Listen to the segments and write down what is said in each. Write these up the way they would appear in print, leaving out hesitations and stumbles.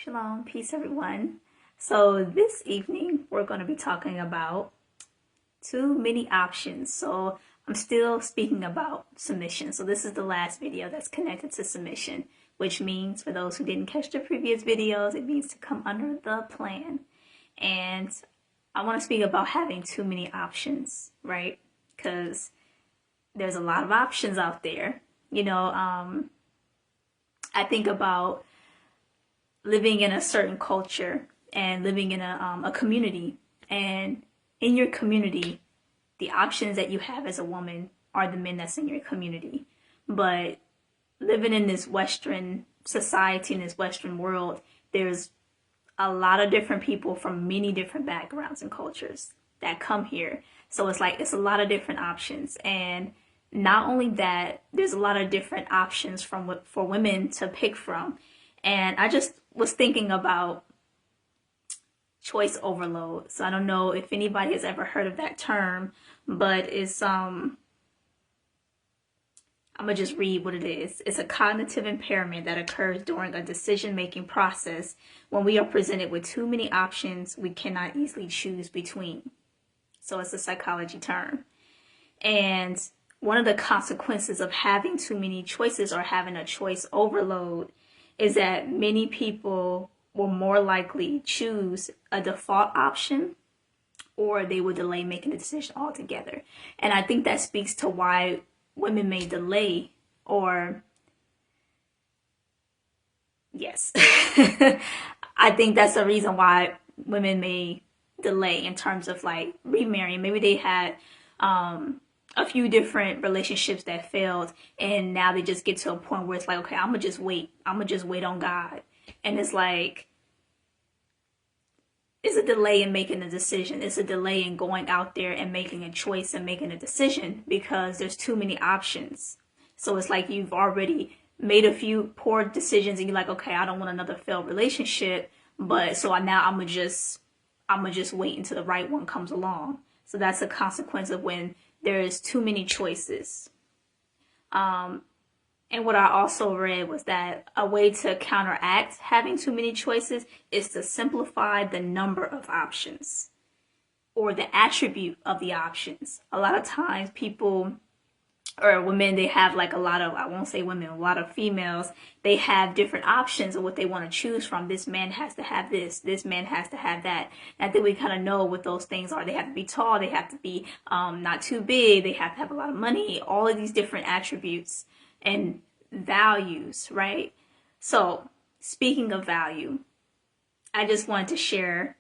Shalom, peace everyone. So this evening we're going to be talking about too many options. So I'm still speaking about submission. So this is the last video that's connected to submission, which means for those who didn't catch the previous videos, it means to come under the plan. And I want to speak about having too many options, right? Because there's a lot of options out there. I think about living in a certain culture and living in a community. And in your community, the options that you have as a woman are the men that's in your community. But living in this Western society, in this Western world, there's a lot of different people from many different backgrounds and cultures that come here. So it's a lot of different options. And not only that, there's a lot of different options for women to pick from. And I just was thinking about choice overload. So I don't know if anybody has ever heard of that term, but it's I'm gonna just read what it is. It's a cognitive impairment that occurs during a decision-making process when we are presented with too many options we cannot easily choose between. So it's a psychology term. And one of the consequences of having too many choices or having a choice overload is that many people will more likely choose a default option, or they will delay making the decision altogether. And I think that speaks to why women may delay, or yes, I think that's the reason why women may delay in terms of like remarrying. Maybe they had a few different relationships that failed, and now they just get to a point where it's like, okay, I'm gonna just wait on God. And it's like, it's a delay in making a decision. It's a delay in going out there and making a choice and making a decision because there's too many options. So it's like you've already made a few poor decisions and you're like, okay, I don't want another failed relationship, but so now I'm gonna just wait until the right one comes along. So that's a consequence of when there's too many choices. And what I also read was that a way to counteract having too many choices is to simplify the number of options or the attribute of the options. A lot of times people or women, they have like a lot of, I won't say women, a lot of females, they have different options of what they want to choose from. This man has to have this man has to have that. And I think we kind of know what those things are. They have to be tall, they have to be not too big, they have to have a lot of money, all of these different attributes and values, right? So speaking of value, I wanted to share,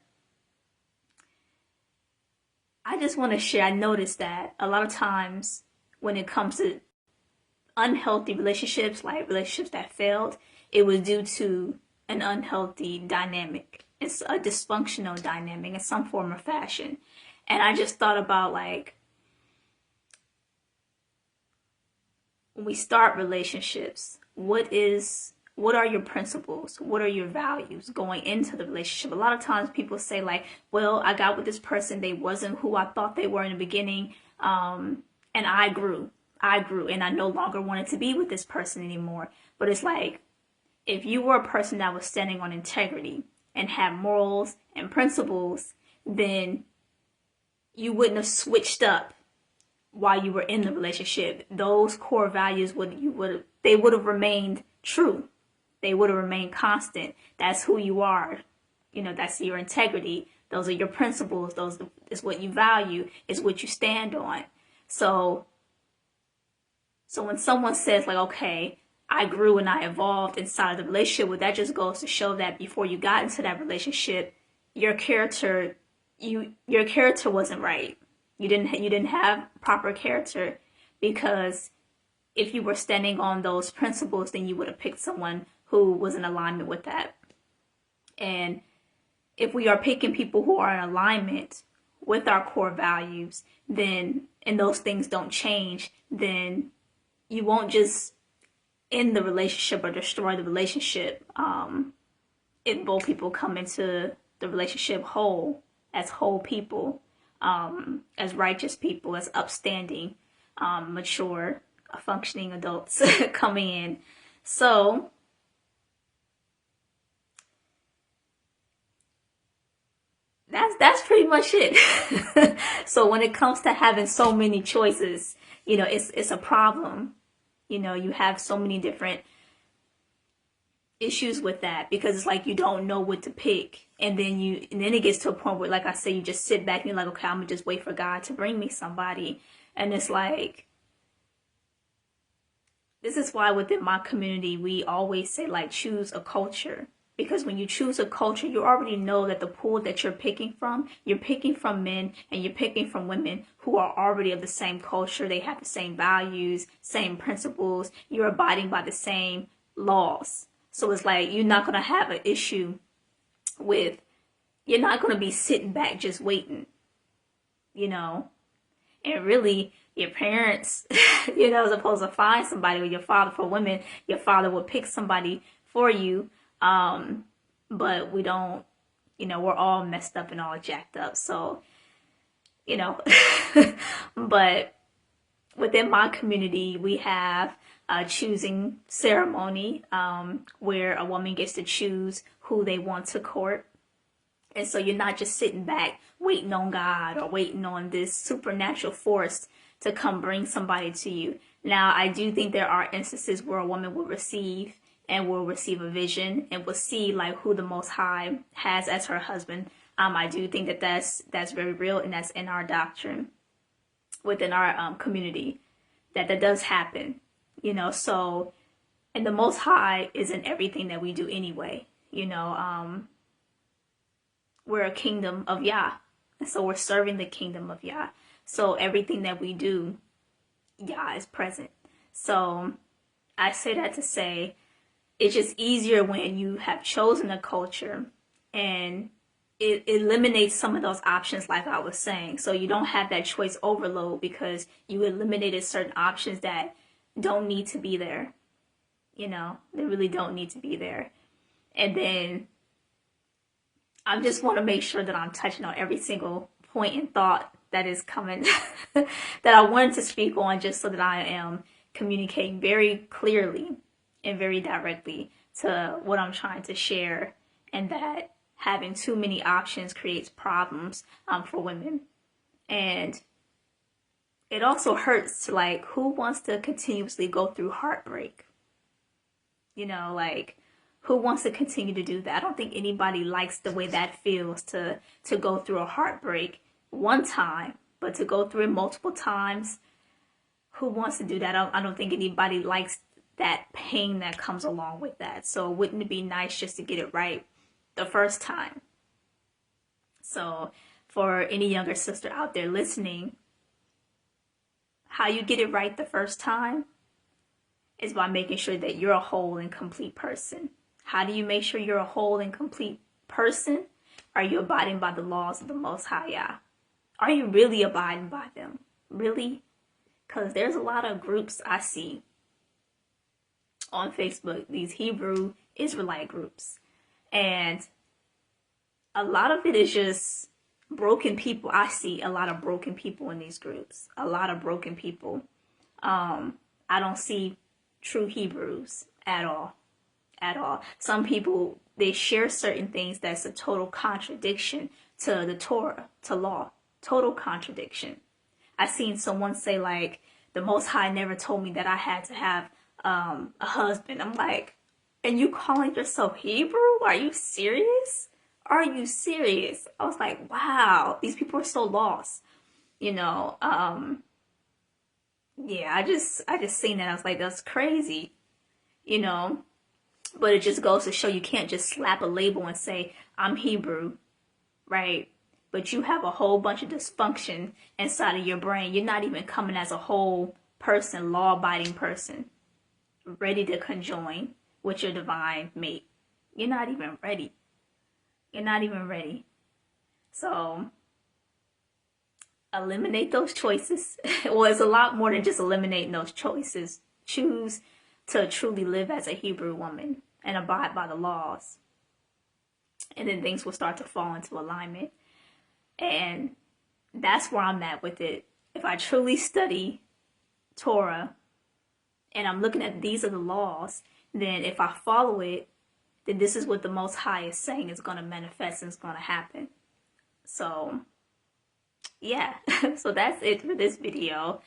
I noticed that a lot of times when it comes to unhealthy relationships, like relationships that failed, it was due to an unhealthy dynamic. It's a dysfunctional dynamic in some form or fashion. And I just thought about like, when we start relationships, what are your principles? What are your values going into the relationship? A lot of times people say like, well, I got with this person, they wasn't who I thought they were in the beginning, and I grew and I no longer wanted to be with this person anymore. But it's like, if you were a person that was standing on integrity and had morals and principles, then you wouldn't have switched up while you were in the relationship. Those core values would have remained true. They would have remained constant. That's who you are. That's your integrity. Those are your principles. Those is what you value, is what you stand on. So when someone says like, okay, I grew and I evolved inside of the relationship, well, that just goes to show that before you got into that relationship, your character wasn't right. You didn't have proper character, because if you were standing on those principles, then you would have picked someone who was in alignment with that. And if we are picking people who are in alignment with our core values, then, and those things don't change, then you won't just end the relationship or destroy the relationship. If both people come into the relationship whole, as whole people, as righteous people, as upstanding, mature, functioning adults coming in. So that's pretty much it. So when it comes to having so many choices, it's a problem. You have so many different issues with that because it's like you don't know what to pick. And then it gets to a point where, like I said, you just sit back and you're like, okay, I'm gonna just wait for God to bring me somebody. And it's like, this is why within my community, we always say, like, choose a culture. Because when you choose a culture, you already know that the pool that you're picking from men and you're picking from women who are already of the same culture. They have the same values, same principles. You're abiding by the same laws. So it's like you're not going to have an issue with, you're not going to be sitting back just waiting, you know? And really, your parents, supposed to find somebody, with your father. For women, your father will pick somebody for you. But we don't, we're all messed up and all jacked up. So, you know, but within my community, we have a choosing ceremony, where a woman gets to choose who they want to court. And so you're not just sitting back waiting on God or waiting on this supernatural force to come bring somebody to you. Now, I do think there are instances where a woman will receive a vision and will see like who the Most High has as her husband. I do think that that's very real, and that's in our doctrine within our community, that does happen. So, and the Most High is in everything that we do anyway. We're a kingdom of Yah. And so we're serving the kingdom of Yah. So everything that we do, Yah is present. So I say that to say, it's just easier when you have chosen a culture, and it eliminates some of those options, like I was saying. So you don't have that choice overload because you eliminated certain options that don't need to be there. They really don't need to be there. And then I just want to make sure that I'm touching on every single point and thought that is coming that I wanted to speak on, just so that I am communicating very clearly and very directly to what I'm trying to share, and that having too many options creates problems for women. And it also hurts, like, who wants to continuously go through heartbreak? Like, who wants to continue to do that? I don't think anybody likes the way that feels, to go through a heartbreak one time, but to go through it multiple times. Who wants to do that? I don't think anybody likes that pain that comes along with that. So wouldn't it be nice just to get it right the first time? So for any younger sister out there listening, how you get it right the first time is by making sure that you're a whole and complete person. How do you make sure you're a whole and complete person? Are you abiding by the laws of the Most High Yah? Are you really abiding by them? Really? Because there's a lot of groups I see on Facebook, these Hebrew Israelite groups. And a lot of it is just broken people. I see a lot of broken people in these groups. A lot of broken people. I don't see true Hebrews at all. At all. Some people, they share certain things that's a total contradiction to the Torah, to law. Total contradiction. I seen someone say, like, the Most High never told me that I had to have a husband. I'm like, and you calling yourself Hebrew? Are you serious? Are you serious? I was like, wow, these people are so lost. Yeah, I just seen that. I was like, that's crazy. But it just goes to show you can't just slap a label and say, I'm Hebrew, right? But you have a whole bunch of dysfunction inside of your brain. You're not even coming as a whole person, law-abiding person, ready to conjoin with your divine mate. You're not even ready. You're not even ready. So eliminate those choices. Well, it's a lot more than just eliminating those choices. Choose to truly live as a Hebrew woman and abide by the laws. And then things will start to fall into alignment. And that's where I'm at with it. If I truly study Torah and I'm looking at these are the laws, then if I follow it, then this is what the Most High is saying is going to manifest and is going to happen. So yeah, so that's it for this video.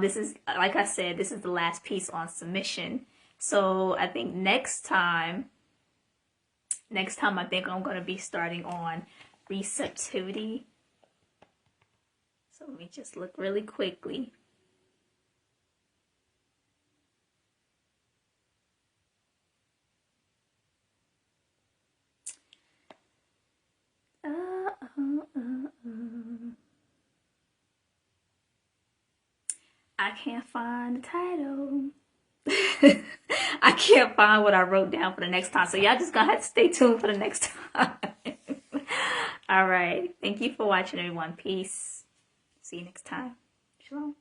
This is, like I said, this is the last piece on submission. So I think next time I think I'm going to be starting on receptivity. So let me just look really quickly. I can't find the title. I can't find what I wrote down for the next time. So y'all just gonna have to stay tuned for the next time. All right. Thank you for watching, everyone. Peace. See you next time. Shalom.